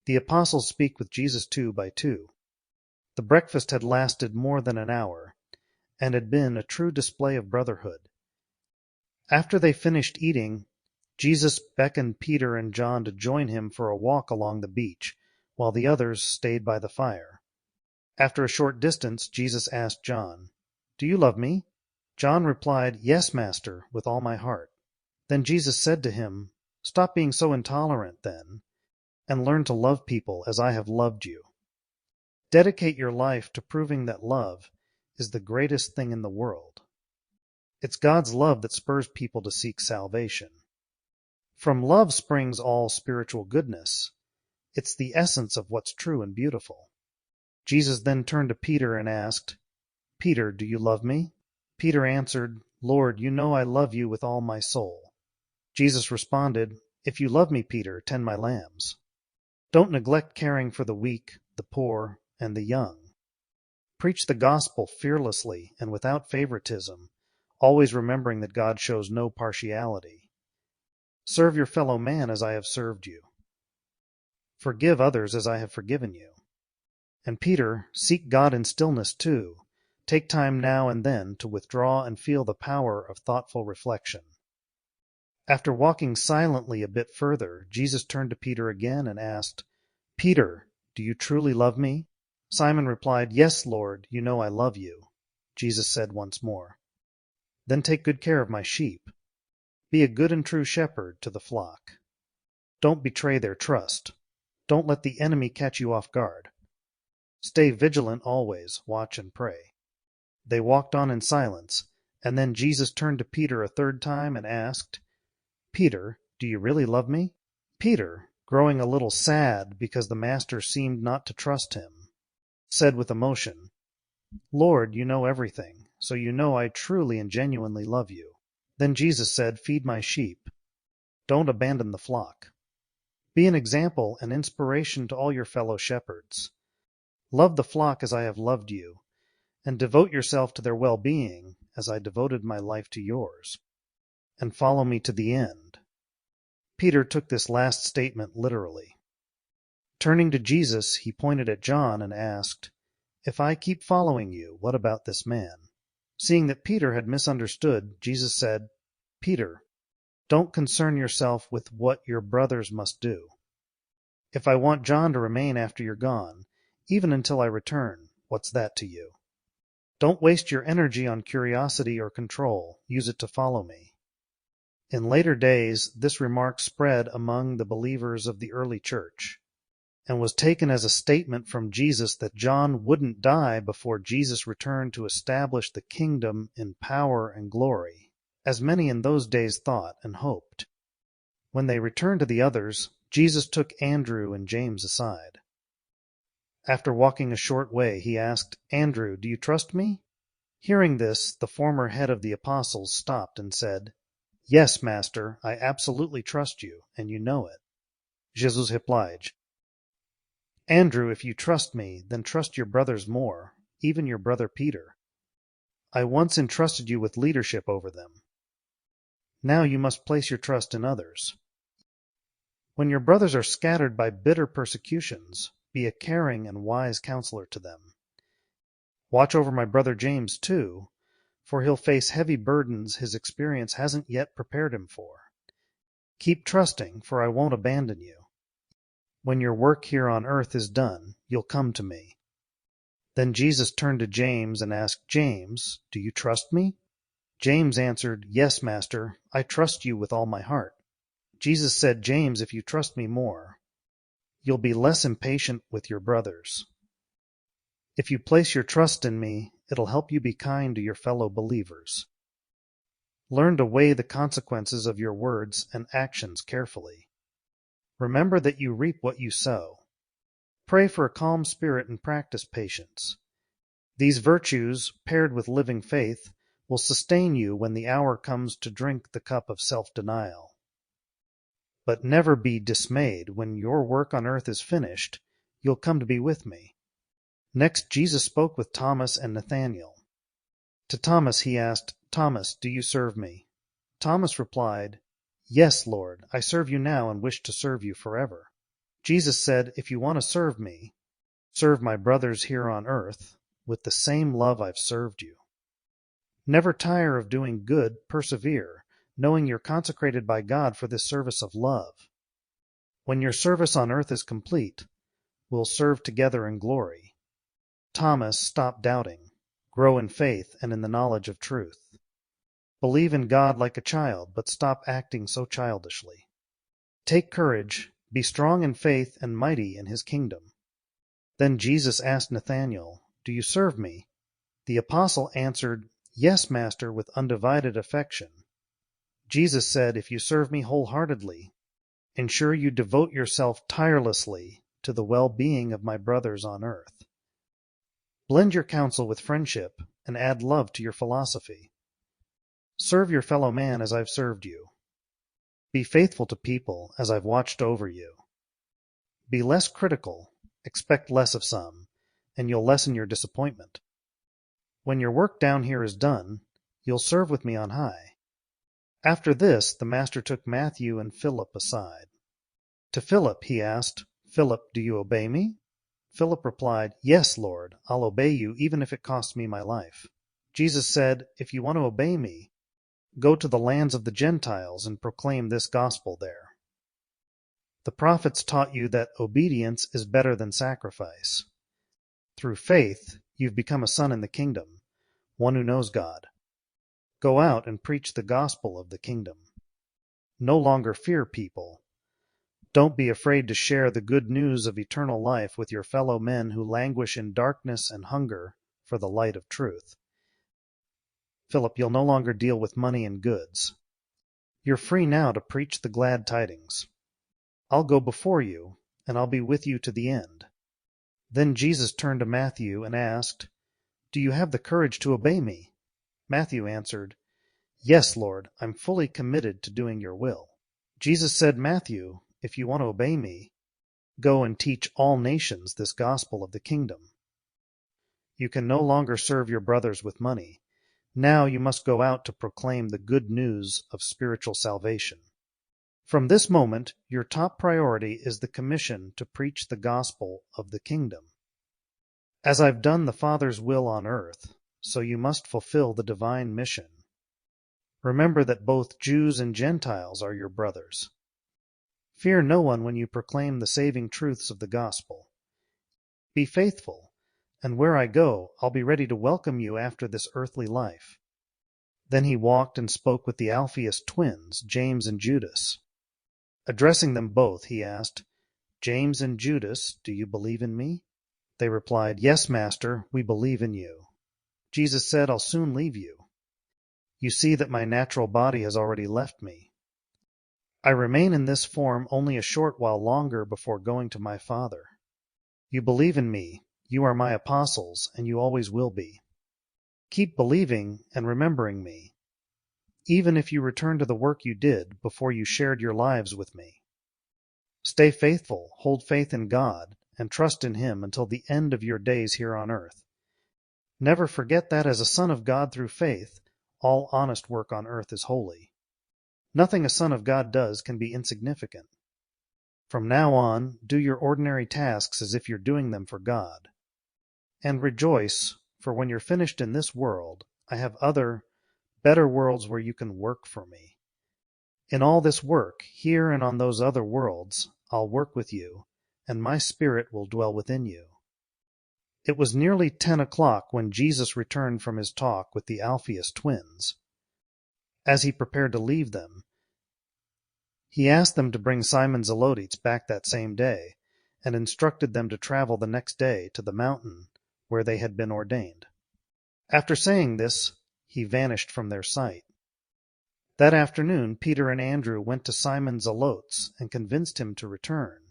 The apostles speak with Jesus 2 by 2. The breakfast had lasted more than an hour, and had been a true display of brotherhood. After they finished eating, Jesus beckoned Peter and John to join him for a walk along the beach, while the others stayed by the fire. After a short distance, Jesus asked John, "Do you love me?" John replied, "Yes, Master, with all my heart." Then Jesus said to him, "Stop being so intolerant, then, and learn to love people as I have loved you. Dedicate your life to proving that love is the greatest thing in the world. It's God's love that spurs people to seek salvation. From love springs all spiritual goodness. It's the essence of what's true and beautiful." Jesus then turned to Peter and asked, "Peter, do you love me?" Peter answered, "Lord, you know I love you with all my soul." Jesus responded, "If you love me, Peter, tend my lambs." Don't neglect caring for the weak, the poor, and the young. Preach the gospel fearlessly and without favoritism, always remembering that God shows no partiality. Serve your fellow man as I have served you. Forgive others as I have forgiven you. And Peter, seek God in stillness too. Take time now and then to withdraw and feel the power of thoughtful reflection. After walking silently a bit further, Jesus turned to Peter again and asked, "Peter, do you truly love me?" Simon replied, "Yes, Lord, you know I love you." Jesus said once more, "Then take good care of my sheep. Be a good and true shepherd to the flock. Don't betray their trust. Don't let the enemy catch you off guard. Stay vigilant always, watch and pray." They walked on in silence, and then Jesus turned to Peter a third time and asked, "Peter, do you really love me?" Peter, growing a little sad because the Master seemed not to trust him, said with emotion, "Lord, you know everything, so you know I truly and genuinely love you." Then Jesus said, "Feed my sheep. Don't abandon the flock. Be an example and inspiration to all your fellow shepherds. Love the flock as I have loved you, and devote yourself to their well-being as I devoted my life to yours. And follow me to the end." Peter took this last statement literally. Turning to Jesus, he pointed at John and asked, "If I keep following you, what about this man?" Seeing that Peter had misunderstood, Jesus said, "Peter, don't concern yourself with what your brothers must do. If I want John to remain after you're gone, even until I return, what's that to you? Don't waste your energy on curiosity or control. Use it to follow me." In later days, this remark spread among the believers of the early church, and was taken as a statement from Jesus that John wouldn't die before Jesus returned to establish the kingdom in power and glory, as many in those days thought and hoped. When they returned to the others, Jesus took Andrew and James aside. After walking a short way, he asked, "Andrew, do you trust me?" Hearing this, the former head of the apostles stopped and said, "Yes, Master, I absolutely trust you, and you know it." Jesus replied, "Andrew, if you trust me, then trust your brothers more, even your brother Peter. I once entrusted you with leadership over them. Now you must place your trust in others. When your brothers are scattered by bitter persecutions, be a caring and wise counselor to them. Watch over my brother James, too, for he'll face heavy burdens his experience hasn't yet prepared him for. Keep trusting, for I won't abandon you. When your work here on earth is done, you'll come to me." Then Jesus turned to James and asked, "James, do you trust me?" James answered, "Yes, Master, I trust you with all my heart." Jesus said, "James, if you trust me more, you'll be less impatient with your brothers. If you place your trust in me, it'll help you be kind to your fellow believers. Learn to weigh the consequences of your words and actions carefully. Remember that you reap what you sow. Pray for a calm spirit and practice patience. These virtues, paired with living faith, will sustain you when the hour comes to drink the cup of self-denial. But never be dismayed. When your work on earth is finished, you'll come to be with me." Next, Jesus spoke with Thomas and Nathanael. To Thomas he asked, "Thomas, do you serve me?" Thomas replied, "Yes, Lord, I serve you now and wish to serve you forever." Jesus said, "If you want to serve me, serve my brothers here on earth with the same love I've served you. Never tire of doing good, persevere, knowing you're consecrated by God for this service of love. When your service on earth is complete, we'll serve together in glory." Thomas, stop doubting. Grow in faith and in the knowledge of truth. Believe in God like a child, but stop acting so childishly. Take courage, be strong in faith and mighty in his kingdom. Then Jesus asked Nathanael, "Do you serve me?" The apostle answered, "Yes, Master," with undivided affection. Jesus said, "If you serve me wholeheartedly, ensure you devote yourself tirelessly to the well-being of my brothers on earth. Blend your counsel with friendship and add love to your philosophy. Serve your fellow man as I've served you. Be faithful to people as I've watched over you. Be less critical, expect less of some, and you'll lessen your disappointment. When your work down here is done, you'll serve with me on high." After this, the Master took Matthew and Philip aside. To Philip he asked, "Philip, do you obey me?" Philip replied, "Yes, Lord, I'll obey you even if it costs me my life." Jesus said, "If you want to obey me, go to the lands of the Gentiles and proclaim this gospel there. The prophets taught you that obedience is better than sacrifice. Through faith, you've become a son in the kingdom, one who knows God. Go out and preach the gospel of the kingdom. No longer fear people. Don't be afraid to share the good news of eternal life with your fellow men who languish in darkness and hunger for the light of truth. Philip, you'll no longer deal with money and goods. You're free now to preach the glad tidings. I'll go before you, and I'll be with you to the end." Then Jesus turned to Matthew and asked, "Do you have the courage to obey me?" Matthew answered, "Yes, Lord, I'm fully committed to doing your will." Jesus said, "Matthew, if you want to obey me, go and teach all nations this gospel of the kingdom. You can no longer serve your brothers with money. Now you must go out to proclaim the good news of spiritual salvation. From this moment, your top priority is the commission to preach the gospel of the kingdom. As I've done the Father's will on earth, so you must fulfill the divine mission. Remember that both Jews and Gentiles are your brothers. Fear no one when you proclaim the saving truths of the gospel. Be faithful, and where I go, I'll be ready to welcome you after this earthly life." Then he walked and spoke with the Alphaeus twins, James and Judas. Addressing them both, he asked, "James and Judas, do you believe in me?" They replied, "Yes, Master, we believe in you." Jesus said, "I'll soon leave you. You see that my natural body has already left me. I remain in this form only a short while longer before going to my Father. You believe in me, you are my apostles, and you always will be. Keep believing and remembering me, even if you return to the work you did before you shared your lives with me. Stay faithful, hold faith in God, and trust in Him until the end of your days here on earth. Never forget that as a son of God through faith, all honest work on earth is holy. Nothing a son of God does can be insignificant. From now on, do your ordinary tasks as if you're doing them for God. And rejoice, for when you're finished in this world, I have other, better worlds where you can work for me. In all this work, here and on those other worlds, I'll work with you, and my Spirit will dwell within you." It was nearly 10 o'clock when Jesus returned from his talk with the Alphaeus twins. As he prepared to leave them, he asked them to bring Simon Zelotes back that same day, and instructed them to travel the next day to the mountain where they had been ordained. After saying this, he vanished from their sight. That afternoon Peter and Andrew went to Simon Zelotes and convinced him to return.